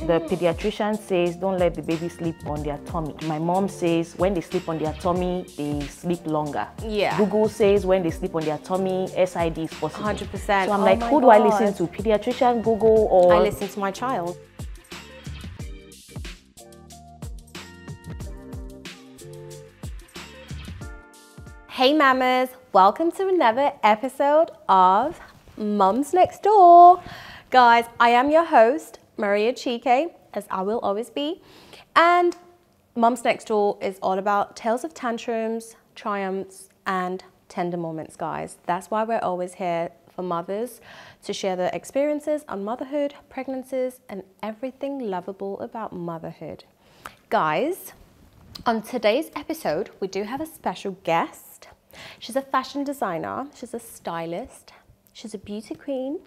The pediatrician says don't let the baby sleep on their tummy. My mom says when they sleep on their tummy, they sleep longer. Yeah. Google says when they sleep on their tummy, SID is possible. 100%. So I'm like, who do I listen to? Pediatrician, Google, or... I listen to my child. Hey mamas, welcome to another episode of Mums Next Door. Guys, I am your host, Maria Chike, as I will always be. And Mums Next Door is all about tales of tantrums, triumphs, and tender moments, guys. That's why we're always here for mothers to share their experiences on motherhood, pregnancies, and everything lovable about motherhood. Guys, on today's episode, we do have a special guest. She's a fashion designer, she's a stylist, she's a beauty queen,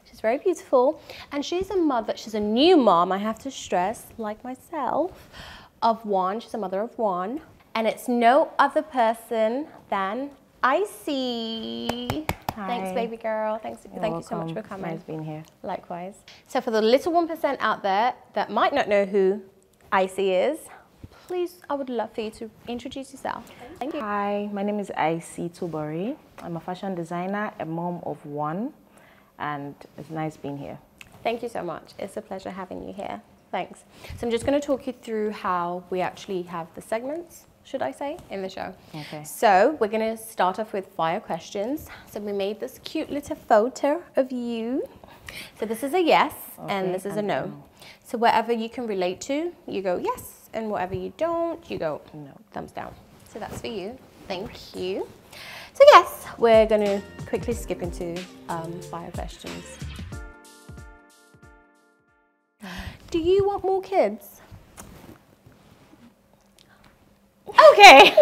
she's very beautiful, and she's a mother, she's a new mom, I have to stress, like myself, of one. She's a mother of one, and it's no other person than Aisy. Hi. Thanks, baby girl. Thank you so much for coming. Nice being here. Likewise. So for the little 1% out there that might not know who Aisy is, please, I would love for you to introduce yourself. Thank you. Hi, my name is Aisy Tubori. I'm a fashion designer, a mom of one, and it's nice being here. Thank you so much. It's a pleasure having you here. Thanks. So I'm just going to talk you through how we actually have the segments, should I say, in the show. Okay. So we're going to start off with fire questions. So we made this cute little photo of you. So this is a yes, and this is a no. So whatever you can relate to, you go yes. And whatever you don't, you go no, thumbs down. So that's for you. Thank you. So yes, we're going to quickly skip into fire questions. Do you want more kids? Okay.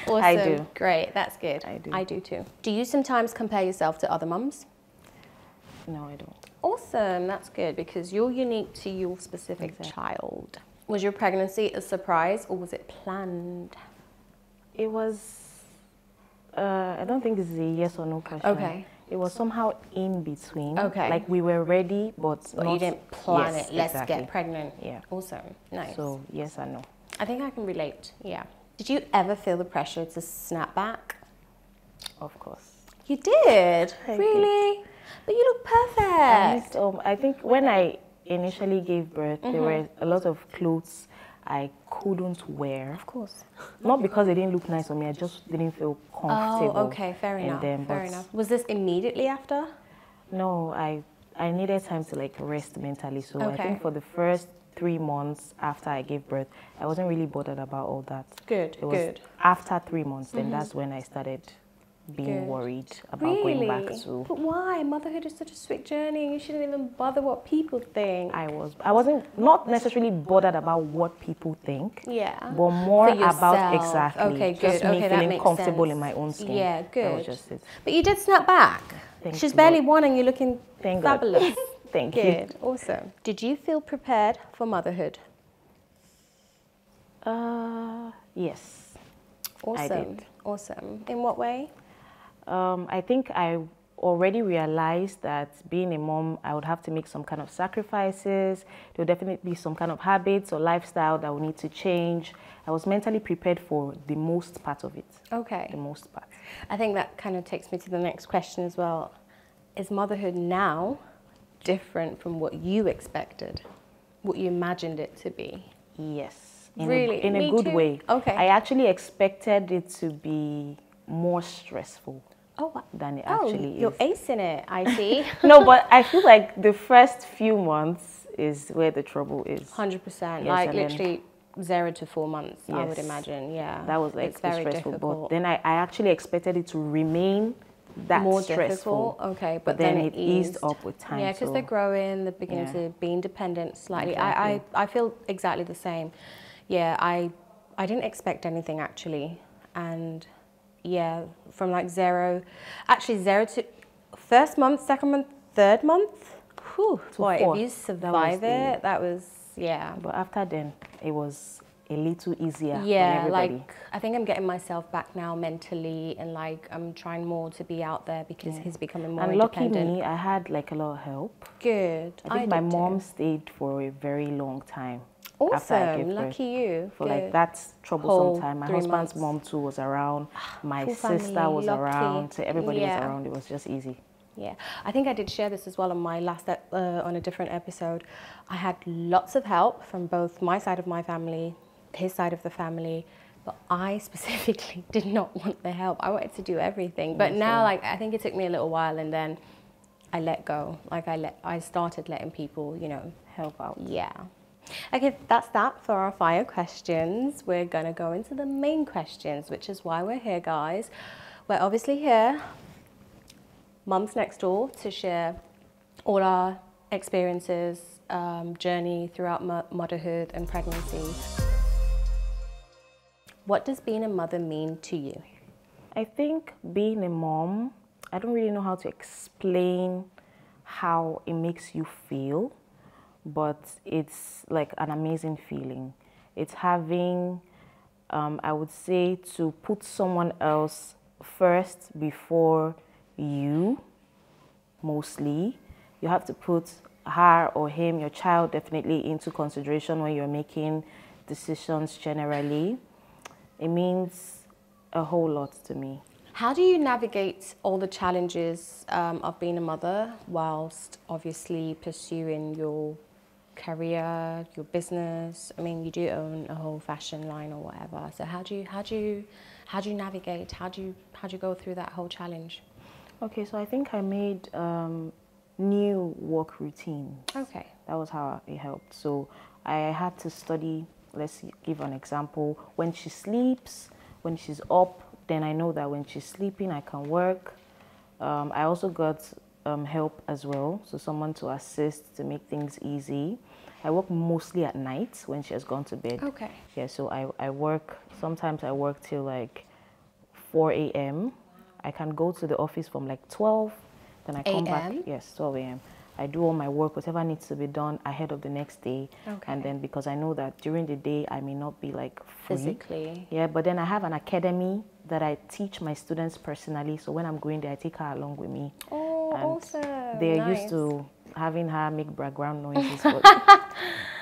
Awesome. I do. Great. That's good. I do. I do too. Do you sometimes compare yourself to other mums? No, I don't. Awesome. That's good because you're unique to your specific child. Was your pregnancy a surprise or was it planned? It was, I don't think it's a yes or no question. Okay. It was somehow in between. Okay. Like we were ready, but not, you didn't plan yes, it. Let's exactly. get pregnant. Yeah. Awesome. Nice. So yes and no. I think I can relate. Yeah. Did you ever feel the pressure to snap back? Of course. You did? I Really? did. But you look perfect. I think when I initially gave birth, there were a lot of clothes I couldn't wear. Of course. Not because they didn't look nice on me, I just didn't feel comfortable. Oh, okay. Fair enough. Fair enough. Was this immediately after? No, I needed time to like rest mentally. So I think for the first 3 months after I gave birth, I wasn't really bothered about all that. Good, it was after 3 months, then that's when I started being worried about going back to... But why? Motherhood is such a sweet journey. You shouldn't even bother what people think. I wasn't not necessarily bothered about what people think. Yeah. But more For about yourself. Okay, good. just me Okay, that feeling makes comfortable sense. in my own skin. Yeah, good. That was just it. But you did snap back. She's barely one and you're looking fabulous. Thank you. Good. Awesome. Did you feel prepared for motherhood? Yes. Awesome. I did. Awesome. In what way? I think I already realized that being a mom, I would have to make some kind of sacrifices. There would definitely be some kind of habits or lifestyle that would need to change. I was mentally prepared for the most part of it. Okay. The most part. I think that kind of takes me to the next question as well. Is motherhood now different from what you expected? What you imagined it to be? Yes. Really? In a good way. Okay. I actually expected it to be more stressful. Than it actually is. You're acing it, I see. No, but I feel like the first few months is where the trouble is. 100%. Yes, like literally 0 to 4 months, I would Yes. imagine. Yeah. That was like it's very stressful. difficult. But then I actually expected it to remain that more stressful. difficult. Okay, but then it eased up with time. Yeah, because so. they're growing, they're beginning to be independent slightly. Exactly. I feel exactly the same. Yeah, I didn't expect anything actually, and yeah, from like 0 to first month, second month, third month. Whew, boy, if you survive it, that was, yeah. But after then, it was a little easier on Yeah, everybody. like I think I'm getting myself back now mentally, and like I'm trying more to be out there because he's becoming more And lucky independent. me, I had like a lot of help. Good. I think my did mom too. stayed for a very long time after I Awesome. gave birth. Lucky you. For like Good. that troublesome Whole time. My 3 husband's months. mom too was around. My Full sister family, was lucky. around. So everybody was Yeah. around. It was just easy. Yeah, I think I did share this as well on my last on a different episode. I had lots of help from both my side of my family, his side of the family, but I specifically did not want the help. I wanted to do everything, but now like I think it took me a little while, and then I let go. Like I started letting people, you know, Help out. yeah. Okay, that's that for our fire questions. We're gonna go into the main questions, which is why we're here, guys. We're obviously here, Mums Next Door, to share all our experiences, journey throughout motherhood and pregnancy. What does being a mother mean to you? I think being a mom, I don't really know how to explain how it makes you feel, but it's like an amazing feeling. It's having, I would say, to put someone else first before you, mostly. You have to put her or him, your child, definitely into consideration when you're making decisions generally. It means a whole lot to me. How do you navigate all the challenges of being a mother whilst obviously pursuing your career, your business? I mean, you do own a whole fashion line or whatever. So how do you navigate? How do you go through that whole challenge? Okay, so I think I made new work routines. Okay. That was how it helped. So I had to study. Let's give an example. When she sleeps, when she's up, then I know that when she's sleeping, I can work. I also got help as well, so someone to assist to make things easy. I work mostly at night when she has gone to bed. Okay. Yeah, so I work, sometimes I work till like 4 a.m. I can go to the office from like 12, then I come back, yes, 12 a.m. I do all my work, whatever needs to be done ahead of the next day. Okay. And then because I know that during the day, I may not be like free. Physically. Yeah, but then I have an academy that I teach my students personally. So when I'm going there, I take her along with me. Oh, and awesome. They're Nice. used to having her make background noises, but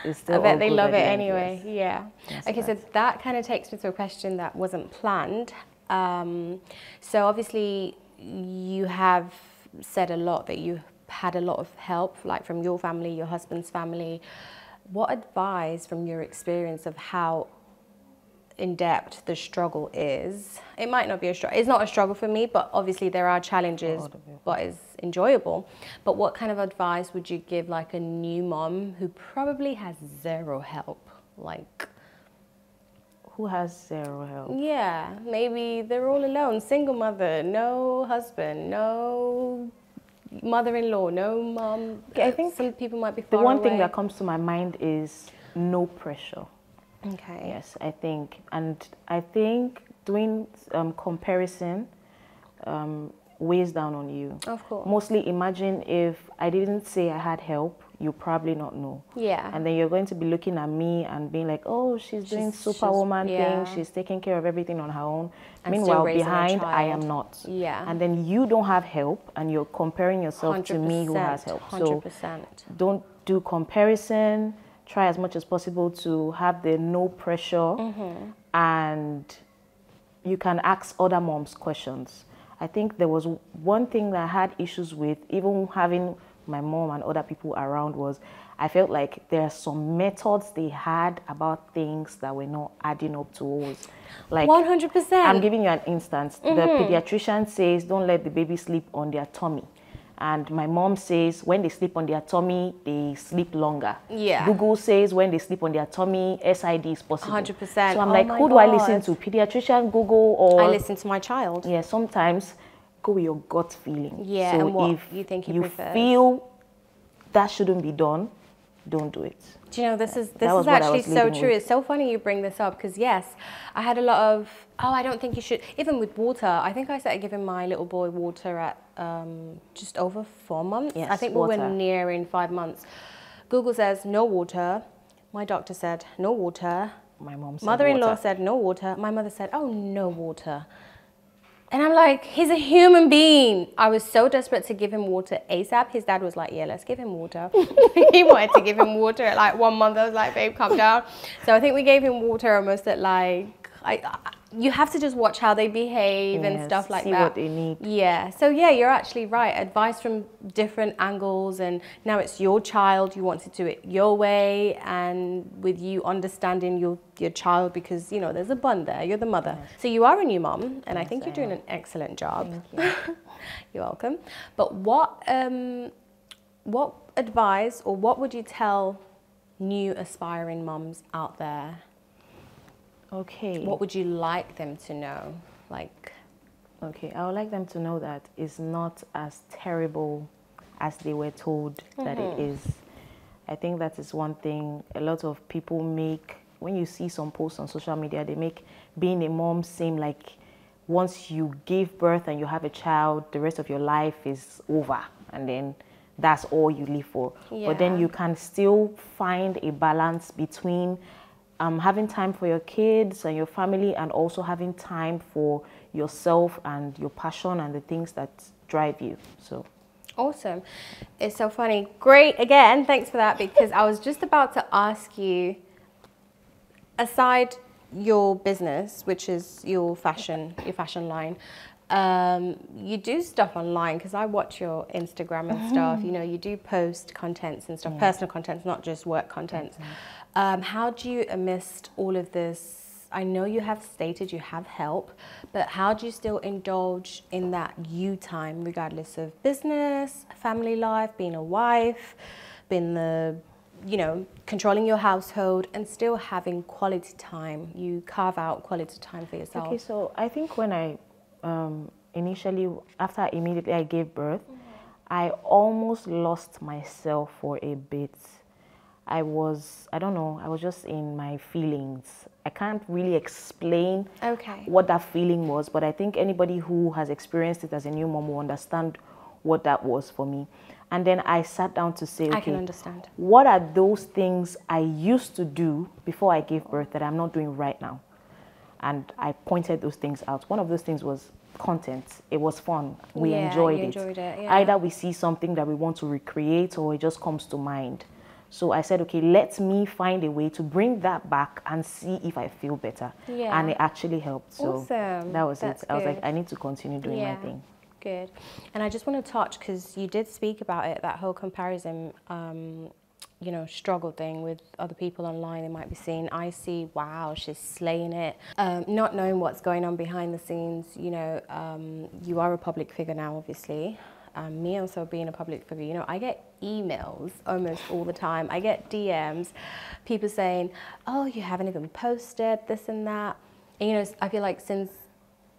it's still I bet all they good love at it the end, anyway. yes. Yeah. Yes, Okay, so that kind of takes me to a question that wasn't planned. So obviously you have said a lot that you had a lot of help, like from your family, your husband's family. What advice from your experience of how in depth the struggle is? It might not be a struggle. It's not a struggle for me, but obviously there are challenges, but it's enjoyable. But what kind of advice would you give like a new mom who probably has zero help? Like, who has zero help? yeah, maybe they're all alone, single mother, no husband, no mother-in-law, no mom. I think some people might be the far one away. thing that comes to my mind is no pressure. Okay. Yes, I think doing comparison weighs down on you. Of course. Mostly, imagine if I didn't say I had help, you probably not know. Yeah. And then you're going to be looking at me and being like, oh, she's doing superwoman things, she's taking care of everything on her own. And Meanwhile, still raising a behind, I child. am not. Yeah. And then you don't have help, and you're comparing yourself to me who has help. 100%. So don't do comparison. Try as much as possible to have the no pressure, and you can ask other moms questions. I think there was one thing that I had issues with, even having my mom and other people around, was I felt like there are some methods they had about things that were not adding up to us. Like 100%. I'm giving you an instance. The pediatrician says don't let the baby sleep on their tummy. And my mom says when they sleep on their tummy, they sleep longer. Yeah. Google says when they sleep on their tummy, SID is possible. 100%. So I'm like, who do I listen to? Pediatrician, Google, or... I listen to my child. Yeah, sometimes go with your gut feeling. Yeah, so and what if you think you prefers. feel that shouldn't be done, don't do it. Do you know, this is what I actually was so leading true. with. It's so funny you bring this up because yes, I had a lot of, oh, I don't think you should, even with water. I think I started giving my little boy water at just over 4 months. Yes, I think we were nearing 5 months. Google says no water. My doctor said no water. my mom said Mother-in-law water. said no water. My mother said, oh, no water. And I'm like, he's a human being. I was so desperate to give him water ASAP. His dad was like, yeah, let's give him water. He wanted to give him water at like 1 month. I was like, babe, calm down. So I think we gave him water almost at like, you have to just watch how they behave and stuff like see that. what they need. Yeah. So yeah, you're actually right. Advice from different angles, and now it's your child. You want to do it your way, and with you understanding your child, because you know there's a bond there. You're the mother, so you are a new mom, and I think you're doing an excellent job. Thank you. You're welcome. But what advice or what would you tell new aspiring moms out there? Okay. What would you like them to know? Like, okay, I would like them to know that it's not as terrible as they were told that it is. I think that is one thing a lot of people make. When you see some posts on social media, they make being a mom seem like once you give birth and you have a child, the rest of your life is over, and then that's all you live for. Yeah. But then you can still find a balance between having time for your kids and your family, and also having time for yourself and your passion and the things that drive you. So awesome. It's so funny. Great. Again, thanks for that, because I was just about to ask you, aside your business, which is your fashion line, you do stuff online, because I watch your Instagram and stuff. You know, you do post contents and stuff, personal contents, not just work contents. How do you, amidst all of this, I know you have stated you have help, but how do you still indulge in that you time, regardless of business, family life, being a wife, being the, you know, controlling your household, and still having quality time? You carve out quality time for yourself. okay, so I think when I initially, after immediately I gave birth, I almost lost myself for a bit. I don't know, I was just in my feelings. I can't really explain what that feeling was, but I think anybody who has experienced it as a new mom will understand what that was for me. And then I sat down to say, okay, I can understand. What are those things I used to do before I gave birth that I'm not doing right now? And I pointed those things out. One of those things was content. It was fun. We enjoyed it. Yeah. Either we see something that we want to recreate, or it just comes to mind. So I said, okay, let me find a way to bring that back and see if I feel better. Yeah. And it actually helped. So awesome. that was That's it. I was like, good. I need to continue doing my thing. Good. And I just want to touch, because you did speak about it, that whole comparison, you know, struggle thing with other people online. They might be seeing Aisy, wow, she's slaying it. Not knowing what's going on behind the scenes. You know, you are a public figure now, obviously. Me also being a public figure, you know, I get emails almost all the time. I get DMs, people saying, oh, you haven't even posted this and that. And, you know, I feel like, since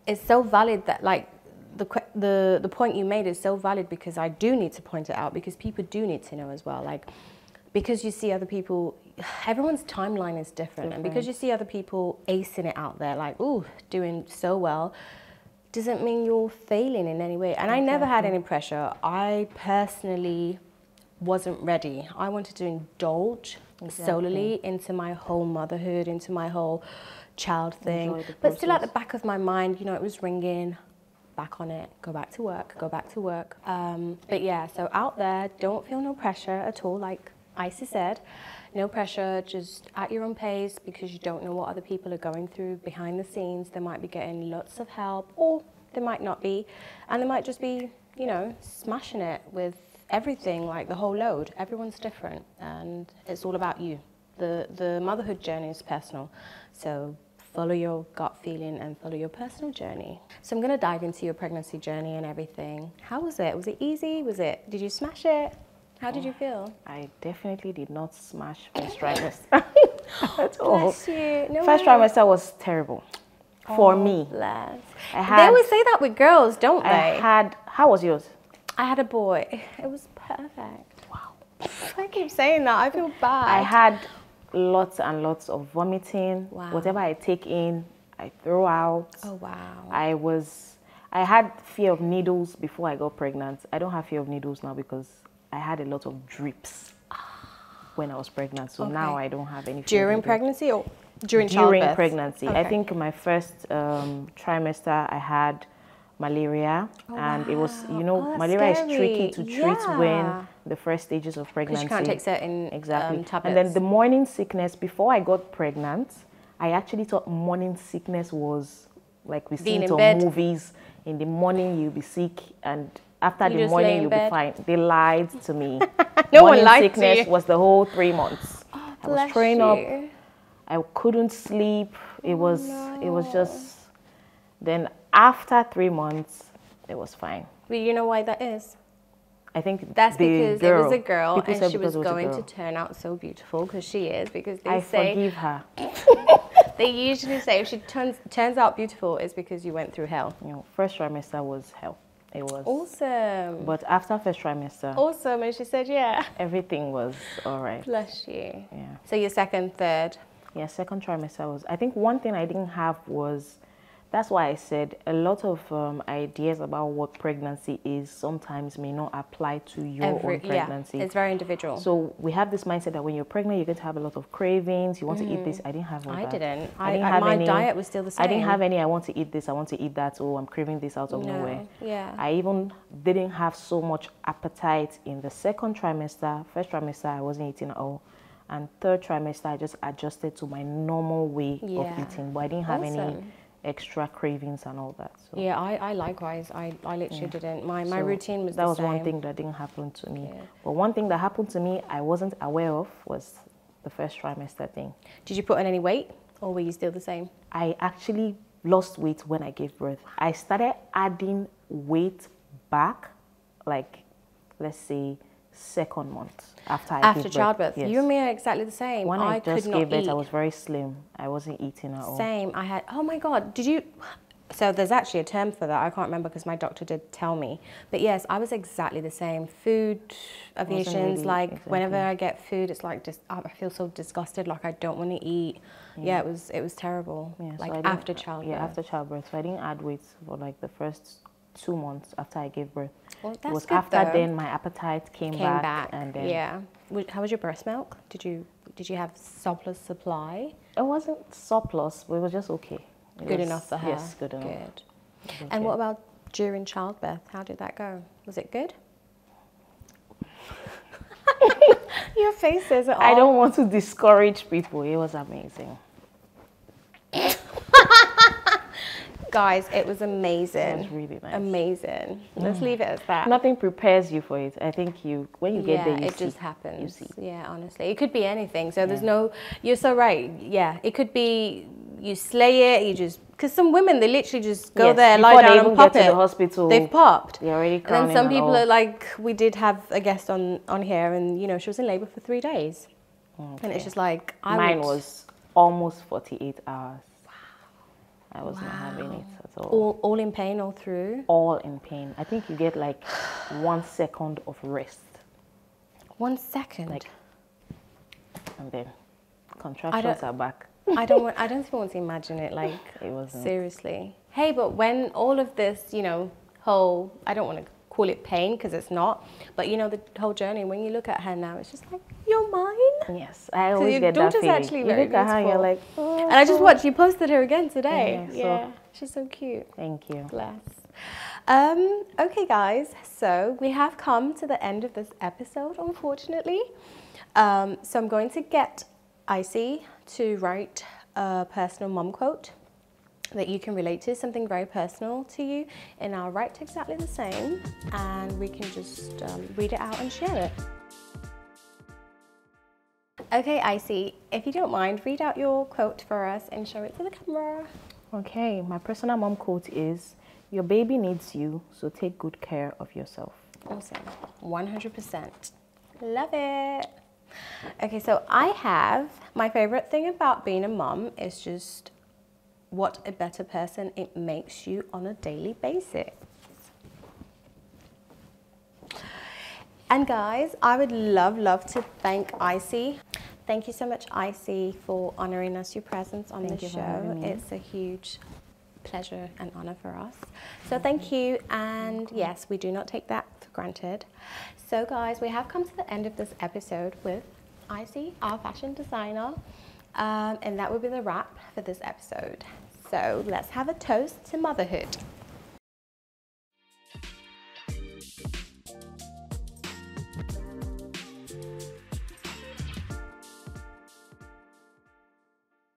it's so valid that, like, the point you made is so valid, because I do need to point it out, because people do need to know as well. Like, because you see other people, everyone's timeline is different. And because you see other people acing it out there, like, ooh, doing so well, doesn't mean you're failing in any way. And I never had any pressure. I personally wasn't ready. I wanted to indulge solely into my whole motherhood, into my whole child thing. But still at the back of my mind, you know, it was ringing, back on it, go back to work, go back to work. But yeah, so out there, don't feel no pressure at all. Like Aisy said, no pressure, just at your own pace, because you don't know what other people are going through behind the scenes. They might be getting lots of help, or they might not be. And they might just be, you know, smashing it with everything, like the whole load. Everyone's different, and it's all about you. The motherhood journey is personal. So follow your gut feeling and follow your personal journey. So I'm going to dive into your pregnancy journey and everything. How was it? Was it easy? Did you smash it? How did you feel? I definitely did not smash first trimester at all. Bless you. No First way. trimester was terrible for me. Bless. They They always say that with girls, don't they? How was yours? I had a boy. It was perfect. Wow. I keep saying that. I feel bad. I had lots and lots of vomiting. Wow. Whatever I take in, I throw out. Oh, wow. I had fear of needles before I got pregnant. I don't have fear of needles now, because I had a lot of drips when I was pregnant. So now I don't have any fear. During pregnancy or During childbirth? Pregnancy. I Okay. think my first trimester, I had malaria, and it was, you know, Oh, that's malaria is tricky scary. to treat when Yeah. the first stages of pregnancy. Because you can't take certain Exactly. tablets. And then the morning sickness, before I got pregnant, I actually thought morning sickness was like we see Being it in on bed. movies. In the morning you'll be sick, and after You the just lay morning in you'll bed. be fine. They lied to me. No one Morning lied to sickness you. was the whole 3 months. Oh, I was bless throwing up. you. I couldn't sleep. It was just. Then after 3 months, it was fine. But you know why that is? I think That's the because girl, it was a girl people and said she was because it a going to girl. turn out so beautiful, because she is, because they I say forgive her. they usually say if she turns out beautiful it's because you went through hell. You know, first trimester was hell. It was. Awesome. But after first trimester, Awesome. And she said, yeah. everything was all right. Bless you. Yeah. So your second, third. Yeah, second trimester was. I think one thing I didn't have was. That's why I said a lot of ideas about what pregnancy is sometimes may not apply to your own pregnancy. Yeah, it's very individual. So we have this mindset that when you're pregnant, you're going to have a lot of cravings. You want to eat this. I didn't have all that. I didn't. I didn't have my any. diet was still the same. I didn't have any. I want to eat this. I want to eat that. Oh, I'm craving this out of nowhere. Yeah. I even didn't have so much appetite in the second trimester. First trimester, I wasn't eating at all. And third trimester, I just adjusted to my normal way of eating. But I didn't have any extra cravings and all that. So. Yeah, I likewise. I literally didn't. My routine was that the was same. one thing that didn't happen to me. Yeah. But one thing that happened to me I wasn't aware of was the first trimester thing. Did you put on any weight, or were you still the same? I actually lost weight when I gave birth. I started adding weight back, like, let's say, second month after I gave birth. childbirth. Yes. You and me are exactly the same. When I could just not gave birth, eat. I was very slim. I wasn't eating at all. Same. I had, oh my God, did you? So there's actually a term for that. I can't remember because my doctor did tell me. But yes, I was exactly the same. Food aversions, really like whenever I get food, it's like just, I feel so disgusted, like I don't want to eat. Yeah, it was terrible. Yeah, like so after childbirth. Yeah, after childbirth. So I didn't add weight for like the first 2 months after I gave birth. Well, It that's was good, after though. then my appetite came back. And then yeah. How was your breast milk? Did you have surplus supply? it wasn't surplus, but it was just okay. It Good was- enough for her. Yes, good enough. Good. It was And okay. what about during childbirth? How did that go? Was it good? Your face says it all. I don't want to discourage people. It was amazing. Guys, it was amazing. It was really nice. Amazing. Let's leave it as that. Nothing prepares you for it. I think when you get there, you it see. just happens. You see. Yeah, honestly. It could be anything. So there's no, you're so right. Yeah, it could be you slay it, you just, because some women, they literally just go Yes, there, before lie they down even and pop get to it. the hospital, They've popped. they're already And crowning then some and people all. are like, we did have a guest on here and, you know, she was in labor for 3 days. And it's just like, Mine was almost 48 hours. Wow. I was not having it at all. all in pain all through. All in pain. I think you get like 1 second of rest. 1 second. Like, and then contractions are back. I don't even want to imagine it. Like, It wasn't. seriously. Hey, but when all of this, you know, whole, I don't want to call it pain because it's not, but you know, the whole journey, when you look at her now, it's just like, you're mine. Yes, I always your get that daughter's feeling. actually You very look at her and you're beautiful. like, oh, And I just watched, you posted her again today. Yeah, so- She's so cute. thank you. Bless. Okay, guys, so we have come to the end of this episode, unfortunately. So I'm going to get Aisy to write a personal mom quote that you can relate to, something very personal to you, and I'll write exactly the same, and we can just read it out and share it. Okay, Aisy, if you don't mind, read out your quote for us and show it to the camera. Okay, my personal mom quote is, your baby needs you, so take good care of yourself. Awesome. 100%. Love it. Okay, so I have, my favorite thing about being a mom is just what a better person it makes you on a daily basis. And guys, I would love to thank Aisy. Thank you so much, Aisy, for honoring us your presence on Thank the you for show. having me. It's a huge pleasure and honor for us. So thank you, and yes, we do not take that for granted. So guys, we have come to the end of this episode with Aisy, our fashion designer. And that would be the wrap for this episode. So let's have a toast to motherhood.